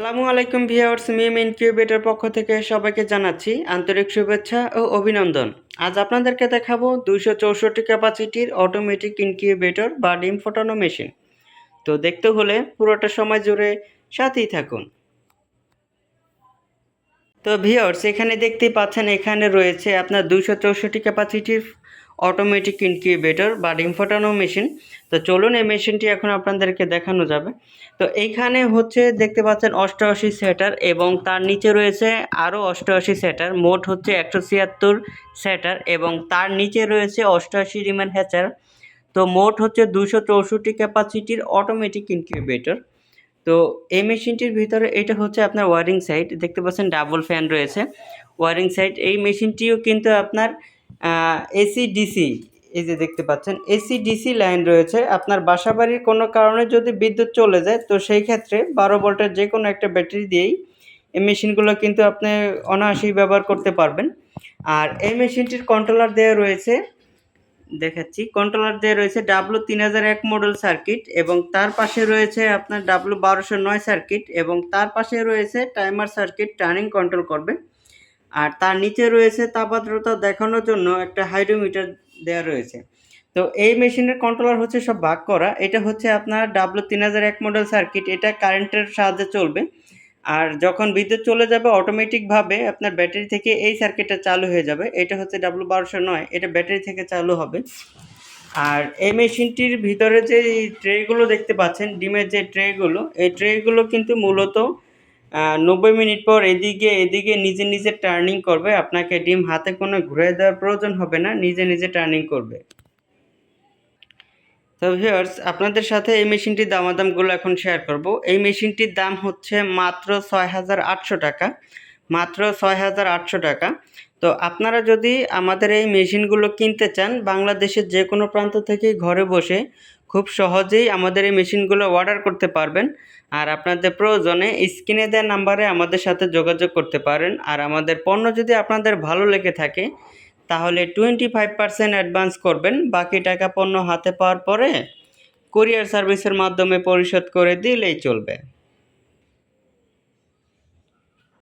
আসসালামু আলাইকুম ভিউয়ার্স, মিম ইনকিউবেটর পক্ষ থেকে সবাইকে জানাচ্ছি আন্তরিক শুভেচ্ছা ও অভিনন্দন। আজ আপনাদেরকে দেখাবো 264 ক্যাপাসিটির অটোমেটিক ইনকিউবেটর বা ডিম ফোটানো মেশিন। তো দেখতে হলে পুরোটা সময় জুড়ে সাথেই থাকুন। তো ভিউয়ার্স, এখানে দেখতেই পাচ্ছেন এখানে রয়েছে আপনার 264 ক্যাপাসিটির অটোমেটিক ইনকিউবেটর বা ডিম ফোটানো মেশিন। তো চলুন এই মেশিনটি এখন আপনাদেরকে দেখানো যাবে। তো এইখানে হচ্ছে দেখতে পাচ্ছেন 88 সেটার এবং তার নিচে রয়েছে আরও 88 সেটার, মোট হচ্ছে 176 সেটার এবং তার নিচে রয়েছে 88 রিমেন হ্যাচার। তো মোট হচ্ছে 264 ক্যাপাসিটির অটোমেটিক ইনকিউবেটর। তো এই মেশিনটির ভিতরে এটা হচ্ছে আপনার ওয়ারিং সাইড, দেখতে পাচ্ছেন ডাবল ফ্যান রয়েছে ওয়ারিং সাইড। এই মেশিনটিও কিন্তু আপনার এসি ডিসি, এই যে দেখতে পাচ্ছেন এসি ডিসি লাইন রয়েছে। আপনার বাসাবাড়ির কোনো কারণে যদি বিদ্যুৎ চলে যায় তো সেই ক্ষেত্রে 12 ভোল্টের যে কোনো একটা ব্যাটারি দিয়েই এই মেশিনগুলো কিন্তু আপনি অনায়াসেই ব্যবহার করতে পারবেন। আর এই মেশিনটির কন্ট্রোলার দেওয়া রয়েছে, দেখাচ্ছি, কন্ট্রোলার দিয়ে রয়েছে W3001 মডেল সার্কিট এবং তার পাশে রয়েছে আপনার W1209 সার্কিট এবং তার পাশে রয়েছে টাইমার সার্কিট, টার্নিং কন্ট্রোল করবে। আর তার নিচে রয়েছে তাপমাত্রা দেখানোর জন্য একটা হাইড্রোমিটার দেওয়া রয়েছে। তো এই মেশিনের কন্ট্রোলার হচ্ছে সব ভাগ করা। এটা হচ্ছে আপনার W3001 মডেল সার্কিট, এটা কারেন্টের সাহায্যে চলবে। আর যখন বিদ্যুৎ চলে যাবে অটোমেটিকভাবে আপনার ব্যাটারি থেকে এই সার্কিটটা চালু হয়ে যাবে। এটা হচ্ছে W1209, এটা ব্যাটারি থেকে চালু হবে। আর এই মেশিনটির ভিতরে যে ট্রেগুলো দেখতে পাচ্ছেন, ডিমের যে ট্রেগুলো, এই ট্রেগুলো কিন্তু মূলত 90 মিনিট পর এদিকে নিজে নিজে টার্নিং করবে। আপনাকে ডিম হাতে কোনো ঘুরে দেওয়ার প্রয়োজন হবে না, নিজে নিজে টার্নিং করবে। তো ভিউয়ার্স, আপনাদের সাথে এই মেশিনটির দামাদামগুলো এখন শেয়ার করব। এই মেশিনটির দাম হচ্ছে মাত্র 6,800 টাকা, মাত্র 6,800 টাকা। তো আপনারা যদি আমাদের এই মেশিনগুলো কিনতে চান, বাংলাদেশের যে কোনো প্রান্ত থেকেই ঘরে বসে খুব সহজেই আমাদের এই মেশিনগুলো অর্ডার করতে পারবেন। আর আপনাদের প্রয়োজনে স্ক্রিনে দেওয়া নাম্বারে আমাদের সাথে যোগাযোগ করতে পারেন। আর আমাদের পণ্য যদি আপনাদের ভালো লেগে থাকে তাহলে 25% অ্যাডভান্স করবেন, বাকি টাকা পণ্য হাতে পাওয়ার পরে কুরিয়ার সার্ভিসের মাধ্যমে পরিশোধ করে দিলেই চলবে।